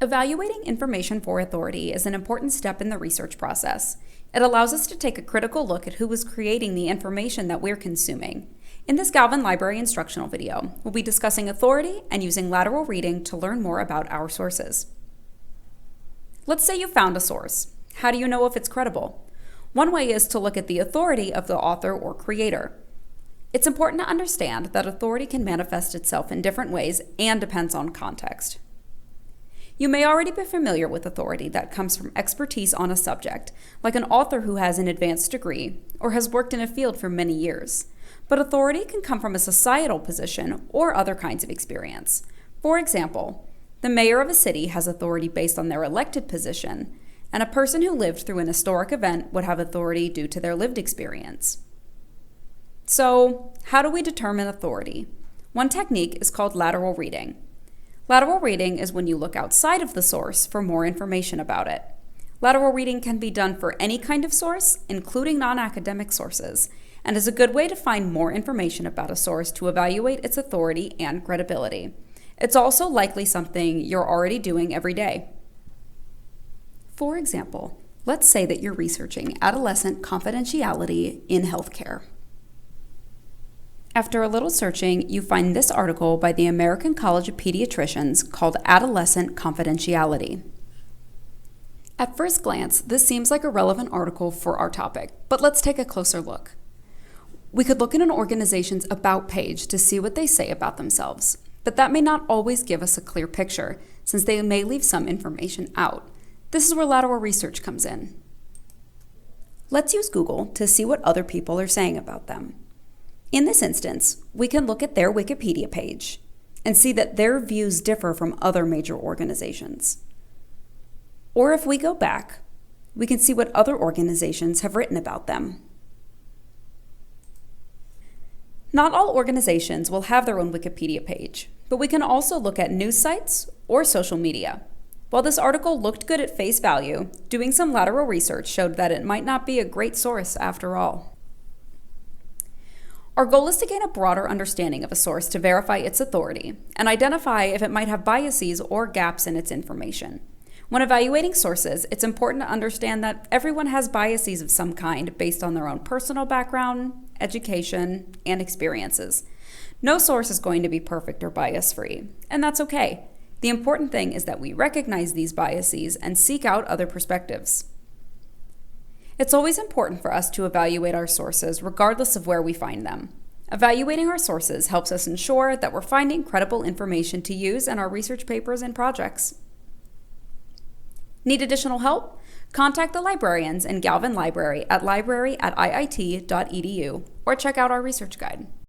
Evaluating information for authority is an important step in the research process. It allows us to take a critical look at who is creating the information that we're consuming. In this Galvin Library instructional video, we'll be discussing authority and using lateral reading to learn more about our sources. Let's say you found a source. How do you know if it's credible? One way is to look at the authority of the author or creator. It's important to understand that authority can manifest itself in different ways and depends on context. You may already be familiar with authority that comes from expertise on a subject, like an author who has an advanced degree or has worked in a field for many years. But authority can come from a societal position or other kinds of experience. For example, the mayor of a city has authority based on their elected position, and a person who lived through an historic event would have authority due to their lived experience. So, how do we determine authority? One technique is called lateral reading. Lateral reading is when you look outside of the source for more information about it. Lateral reading can be done for any kind of source, including non-academic sources, and is a good way to find more information about a source to evaluate its authority and credibility. It's also likely something you're already doing every day. For example, let's say that you're researching adolescent confidentiality in healthcare. After a little searching, you find this article by the American College of Pediatricians called Adolescent Confidentiality. At first glance, this seems like a relevant article for our topic, but let's take a closer look. We could look in an organization's About page to see what they say about themselves, but that may not always give us a clear picture, since they may leave some information out. This is where lateral research comes in. Let's use Google to see what other people are saying about them. In this instance, we can look at their Wikipedia page and see that their views differ from other major organizations. Or if we go back, we can see what other organizations have written about them. Not all organizations will have their own Wikipedia page, but we can also look at news sites or social media. While this article looked good at face value, doing some lateral research showed that it might not be a great source after all. Our goal is to gain a broader understanding of a source to verify its authority and identify if it might have biases or gaps in its information. When evaluating sources, it's important to understand that everyone has biases of some kind based on their own personal background, education, and experiences. No source is going to be perfect or bias-free, and that's okay. The important thing is that we recognize these biases and seek out other perspectives. It's always important for us to evaluate our sources regardless of where we find them. Evaluating our sources helps us ensure that we're finding credible information to use in our research papers and projects. Need additional help? Contact the librarians in Galvin Library at library@iit.edu or check out our research guide.